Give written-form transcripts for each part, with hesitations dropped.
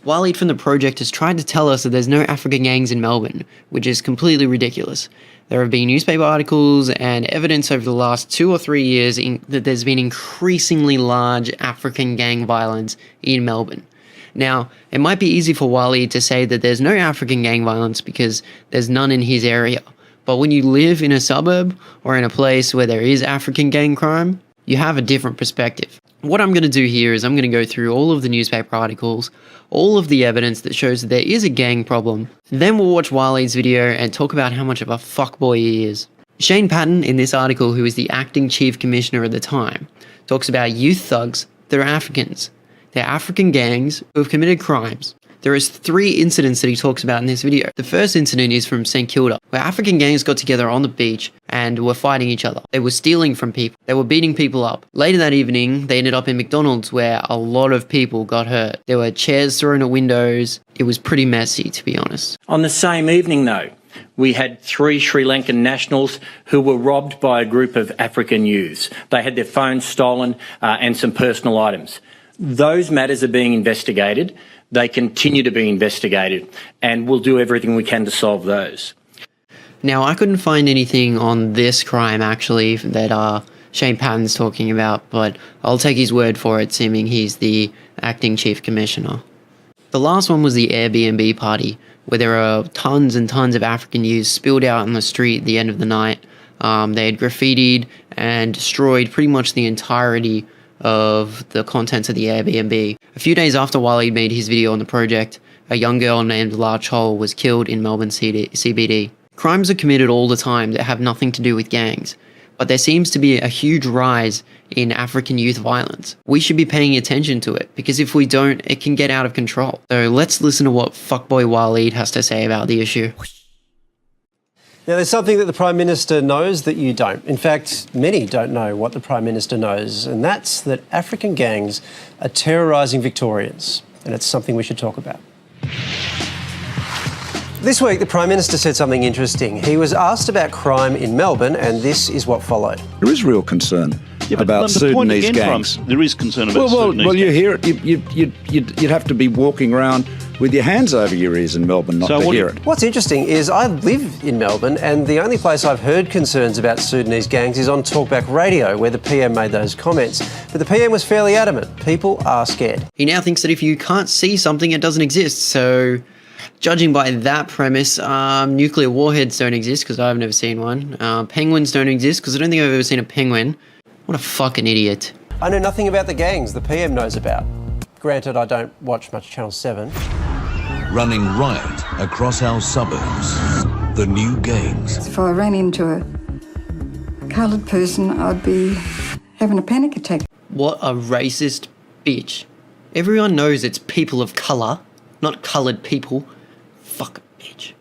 Walleed from the project has tried to tell us that there's no African gangs in Melbourne, which is completely ridiculous. There have been newspaper articles and evidence over the last 2 or 3 years that there's been increasingly large African gang violence in Melbourne. Now, it might be easy for Walleed to say that there's no African gang violence because there's none in his area. But when you live in a suburb or in a place where there is African gang crime, you have a different perspective. What I'm going to do here is I'm going to go through all of the newspaper articles, all of the evidence that shows that there is a gang problem. Then we'll watch Walleed's video and talk about how much of a fuckboy he is. Shane Patton, in this article, who is the acting chief commissioner at the time, talks about youth thugs that are Africans. They're African gangs who have committed crimes. There is 3 incidents that he talks about in this video. The first incident is from St Kilda, where African gangs got together on the beach and were fighting each other. They were stealing from people. They were beating people up. Later that evening, they ended up in McDonald's where a lot of people got hurt. There were chairs thrown at windows. It was pretty messy, to be honest. On the same evening, though, we had 3 Sri Lankan nationals who were robbed by a group of African youths. They had their phones stolen and some personal items. Those matters are being investigated. They continue to be investigated, and we'll do everything we can to solve those. Now, I couldn't find anything on this crime, actually, that Shane Patton's talking about, but I'll take his word for it, seeming he's the acting chief commissioner. The last one was the Airbnb party, where there are tons and tons of African youths spilled out on the street at the end of the night. They had graffitied and destroyed pretty much the entirety of the contents of the Airbnb. A few days after Walleed made his video on the project, a young girl named La Chol was killed in Melbourne CBD. Crimes are committed all the time that have nothing to do with gangs, but there seems to be a huge rise in African youth violence. We should be paying attention to it, because if we don't, it can get out of control. So let's listen to what fuckboy Walleed has to say about the issue. Now, there's something that the Prime Minister knows that you don't. In fact, many don't know what the Prime Minister knows, and that's that African gangs are terrorising Victorians, and it's something we should talk about. This week, the Prime Minister said something interesting. He was asked about crime in Melbourne, and this is what followed. There is real concern about Sudanese gangs. There is concern about Sudanese gangs. Well, you hear it. You'd have to be walking around with your hands over your ears in Melbourne not to hear it. What's interesting is I live in Melbourne, and the only place I've heard concerns about Sudanese gangs is on Talkback Radio, where the PM made those comments. But the PM was fairly adamant. People are scared. He now thinks that if you can't see something, it doesn't exist. So, judging by that premise, nuclear warheads don't exist because I've never seen one. Penguins don't exist because I don't think I've ever seen a penguin. What a fucking idiot. I know nothing about the gangs the PM knows about. Granted, I don't watch much Channel 7. Running riot across our suburbs. The new gangs. If I ran into a coloured person, I'd be having a panic attack. What a racist bitch. Everyone knows it's people of colour, not coloured people. Fuck a bitch.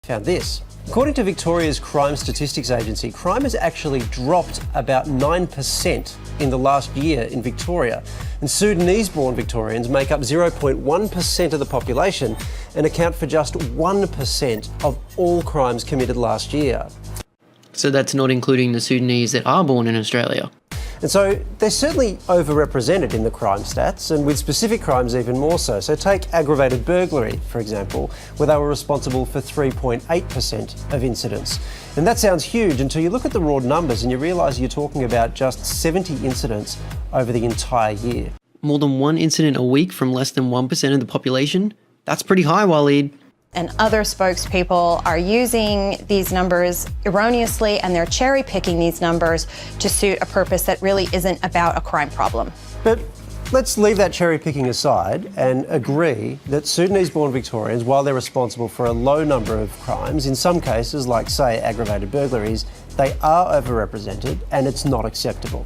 Found this. According to Victoria's Crime Statistics Agency, crime has actually dropped about 9% in the last year in Victoria. And Sudanese-born Victorians make up 0.1% of the population and account for just 1% of all crimes committed last year. So that's not including the Sudanese that are born in Australia. And so they're certainly overrepresented in the crime stats, and with specific crimes even more so. So take aggravated burglary, for example, where they were responsible for 3.8% of incidents. And that sounds huge until you look at the raw numbers and you realise you're talking about just 70 incidents over the entire year. More than 1 incident a week from less than 1% of the population? That's pretty high, Walleed. And other spokespeople are using these numbers erroneously, and they're cherry-picking these numbers to suit a purpose that really isn't about a crime problem. But let's leave that cherry-picking aside and agree that Sudanese-born Victorians, while they're responsible for a low number of crimes, in some cases, like, say, aggravated burglaries, they are overrepresented and it's not acceptable.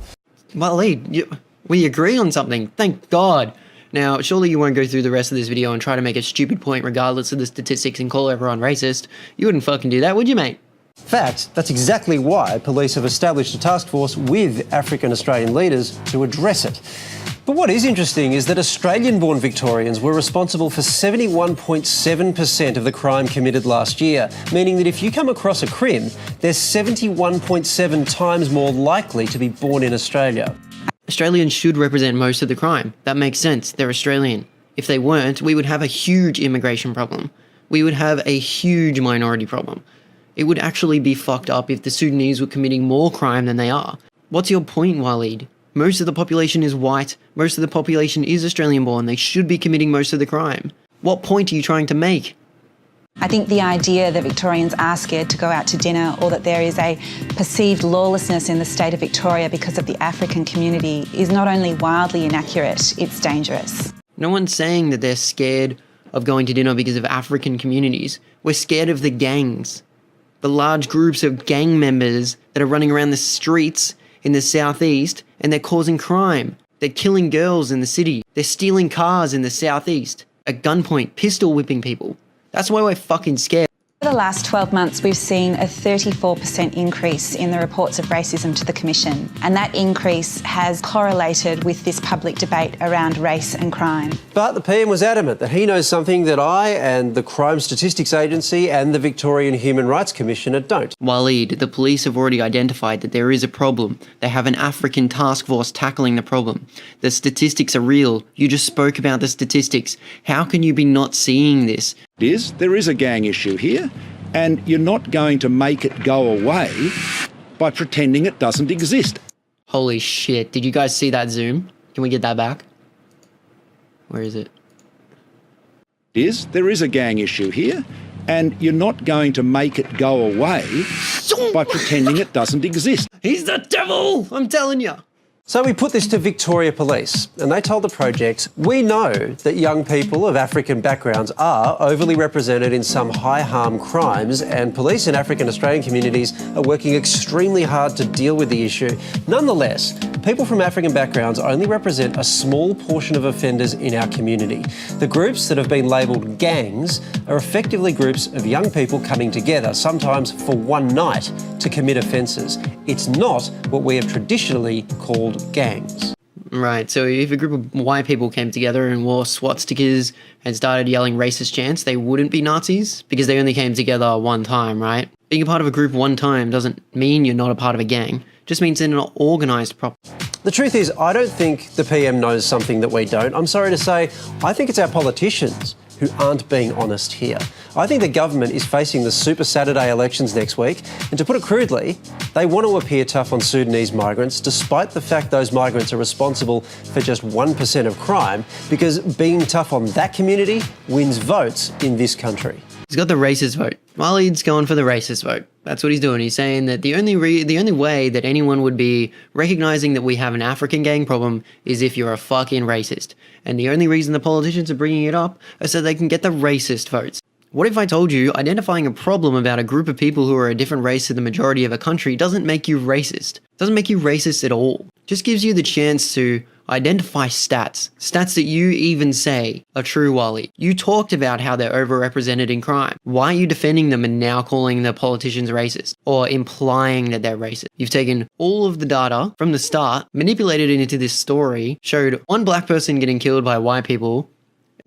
Walleed, we agree on something. Thank God. Now, surely you won't go through the rest of this video and try to make a stupid point regardless of the statistics and call everyone racist. You wouldn't fucking do that, would you, mate? Fact, that's exactly why police have established a task force with African Australian leaders to address it. But what is interesting is that Australian-born Victorians were responsible for 71.7% of the crime committed last year, meaning that if you come across a crim, they're 71.7 times more likely to be born in Australia. Australians should represent most of the crime. That makes sense. They're Australian. If they weren't, we would have a huge immigration problem. We would have a huge minority problem. It would actually be fucked up if the Sudanese were committing more crime than they are. What's your point, Walleed? Most of the population is white, most of the population is Australian-born, they should be committing most of the crime. What point are you trying to make? I think the idea that Victorians are scared to go out to dinner or that there is a perceived lawlessness in the state of Victoria because of the African community is not only wildly inaccurate, it's dangerous. No one's saying that they're scared of going to dinner because of African communities. We're scared of the gangs. The large groups of gang members that are running around the streets in the southeast and they're causing crime. They're killing girls in the city. They're stealing cars in the southeast. At gunpoint, pistol whipping people. That's why we're fucking scared. For the last 12 months, we've seen a 34% increase in the reports of racism to the Commission, and that increase has correlated with this public debate around race and crime. But the PM was adamant that he knows something that I and the Crime Statistics Agency and the Victorian Human Rights Commissioner don't. Walleed, the police have already identified that there is a problem. They have an African task force tackling the problem. The statistics are real. You just spoke about the statistics. How can you be not seeing this? There is a gang issue here, and you're not going to make it go away by pretending it doesn't exist. Holy shit, did you guys see that zoom? Can we get that back? Where is it? There is a gang issue here, and you're not going to make it go away by pretending it doesn't exist. He's the devil, I'm telling you. So we put this to Victoria Police, and they told the project, we know that young people of African backgrounds are overly represented in some high-harm crimes, and police in African Australian communities are working extremely hard to deal with the issue. Nonetheless, people from African backgrounds only represent a small portion of offenders in our community. The groups that have been labelled gangs are effectively groups of young people coming together, sometimes for one night, to commit offences. It's not what we have traditionally called gangs. Right, so if a group of white people came together and wore SWAT stickers and started yelling racist chants, they wouldn't be Nazis because they only came together one time, right? Being a part of a group one time doesn't mean you're not a part of a gang. It just means they're not organised properly. The truth is, I don't think the PM knows something that we don't. I'm sorry to say, I think it's our politicians who aren't being honest here. I think the government is facing the Super Saturday elections next week, and to put it crudely, they want to appear tough on Sudanese migrants, despite the fact those migrants are responsible for just 1% of crime, because being tough on that community wins votes in this country. He's got the racist vote. Walleed's going for the racist vote. That's what he's doing. He's saying that the only way that anyone would be recognising that we have an African gang problem is if you're a fucking racist. And the only reason the politicians are bringing it up is so they can get the racist votes. What if I told you identifying a problem about a group of people who are a different race to the majority of a country doesn't make you racist? Doesn't make you racist at all. Just gives you the chance to identify stats that you even say are true, Walleed. You talked about how they're overrepresented in crime. Why are you defending them and now calling the politicians racist or implying that they're racist? You've taken all of the data from the start, manipulated it into this story, showed one black person getting killed by white people.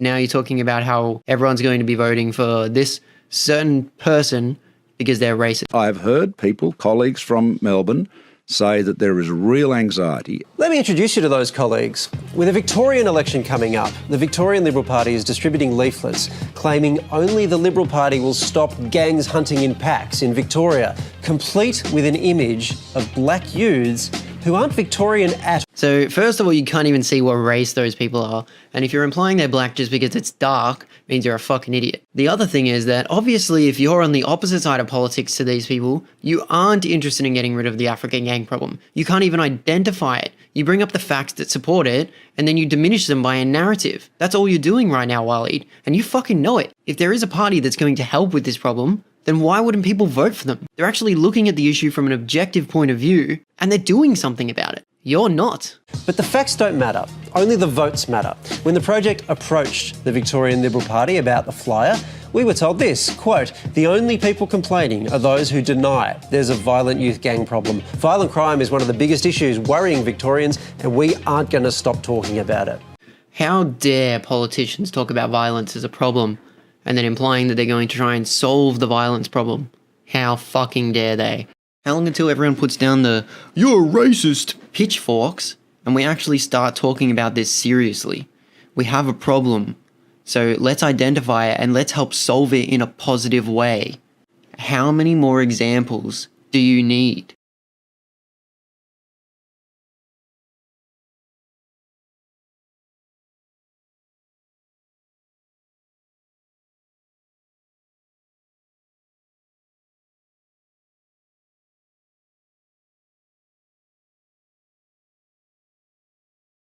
Now you're talking about how everyone's going to be voting for this certain person because they're racist. I've heard people, colleagues from Melbourne, say that there is real anxiety. Let me introduce you to those colleagues. With the Victorian election coming up, the Victorian Liberal Party is distributing leaflets claiming only the Liberal Party will stop gangs hunting in packs in Victoria, complete with an image of black youths who aren't Victorian at all. So first of all, you can't even see what race those people are. And if you're implying they're black just because it's dark, means you're a fucking idiot. The other thing is that obviously if you're on the opposite side of politics to these people, you aren't interested in getting rid of the African gang problem. You can't even identify it. You bring up the facts that support it, and then you diminish them by a narrative. That's all you're doing right now, Walleed. And you fucking know it. If there is a party that's going to help with this problem, then why wouldn't people vote for them? They're actually looking at the issue from an objective point of view, and they're doing something about it. You're not. But the facts don't matter. Only the votes matter. When the project approached the Victorian Liberal Party about the flyer, we were told this, quote, "The only people complaining are those who deny there's a violent youth gang problem. Violent crime is one of the biggest issues worrying Victorians, and we aren't going to stop talking about it." How dare politicians talk about violence as a problem and then implying that they're going to try and solve the violence problem? How fucking dare they? How long until everyone puts down the "you're racist" pitchforks and we actually start talking about this seriously? We have a problem. So let's identify it and let's help solve it in a positive way. How many more examples do you need?